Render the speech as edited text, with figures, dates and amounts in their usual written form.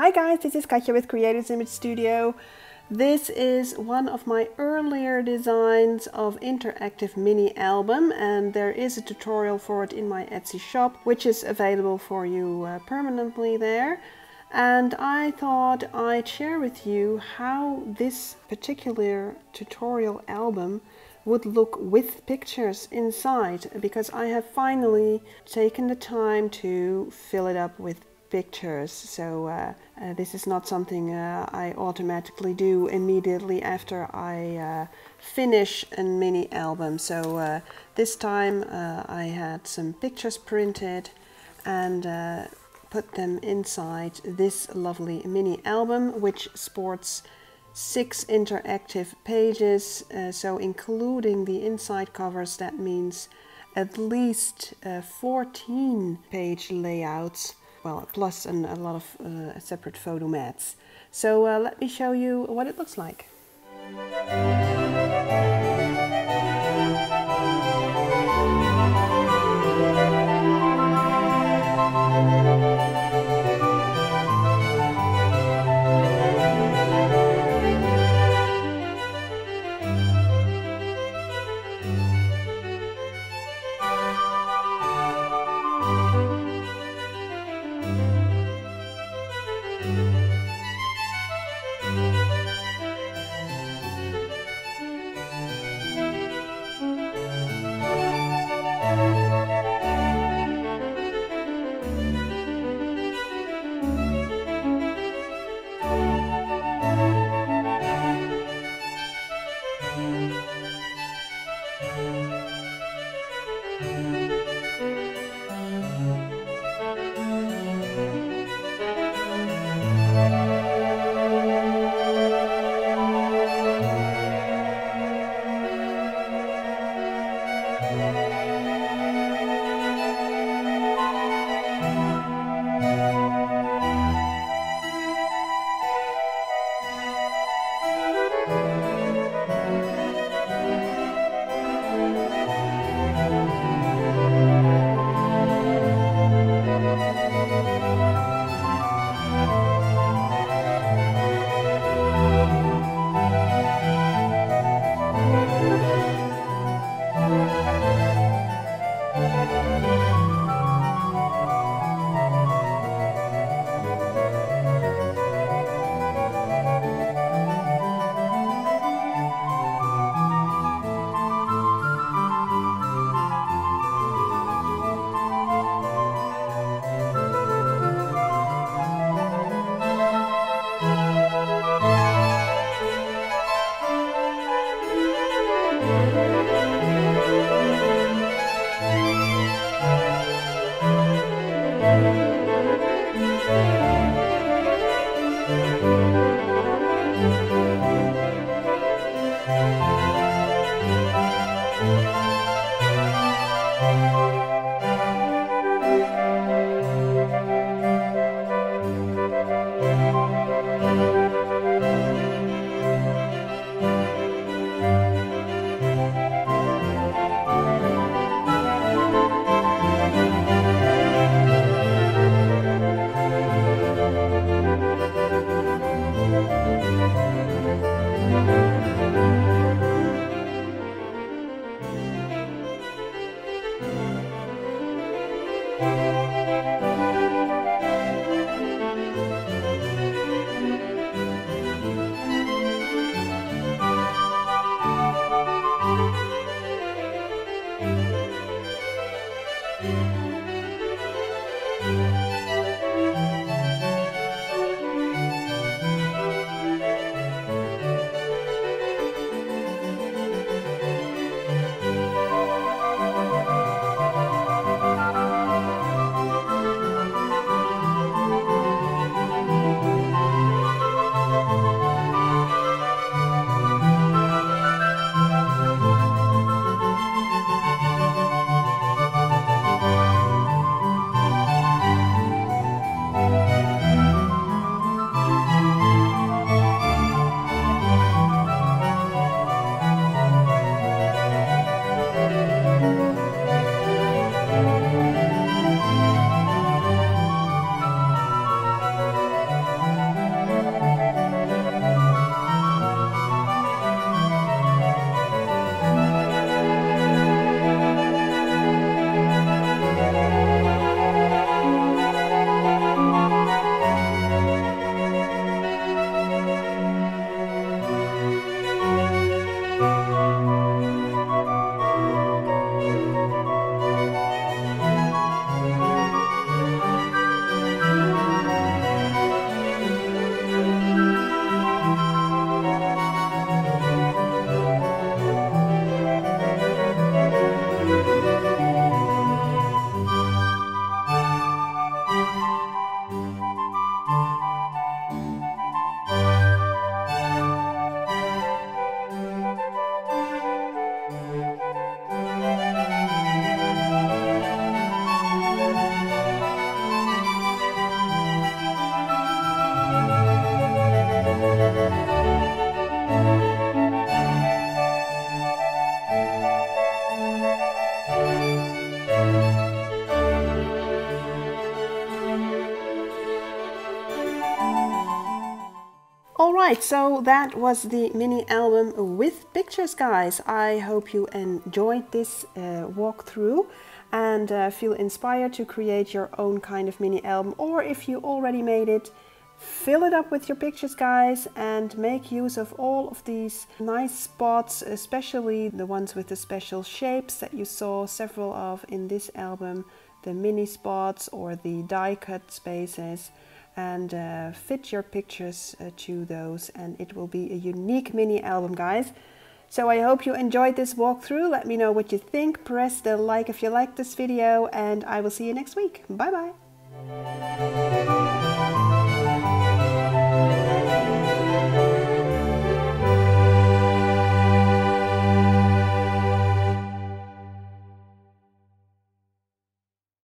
Hi guys, this is Katja with Creators Image Studio. This is one of my earlier designs of interactive mini album, and there is a tutorial for it in my Etsy shop, which is available for you permanently there. And I thought I'd share with you how this particular tutorial album would look with pictures inside, because I have finally taken the time to fill it up with pictures. So this is not something I automatically do immediately after I finish a mini album. So this time I had some pictures printed and put them inside this lovely mini album, which sports 6 interactive pages, so including the inside covers, that means at least 14 page layouts, well, plus a lot of separate photo mats. So let me show you what it looks like. Alright, so that was the mini album with pictures, guys. I hope you enjoyed this walkthrough and feel inspired to create your own kind of mini album, or if you already made it, fill it up with your pictures, guys, and make use of all of these nice spots, especially the ones with the special shapes that you saw several of in this album, the mini spots or the die cut spaces, and fit your pictures to those, and it will be a unique mini album, guys. So I hope you enjoyed this walkthrough. Let me know what you think. Press the like if you liked this video, and I will see you next week. Bye bye.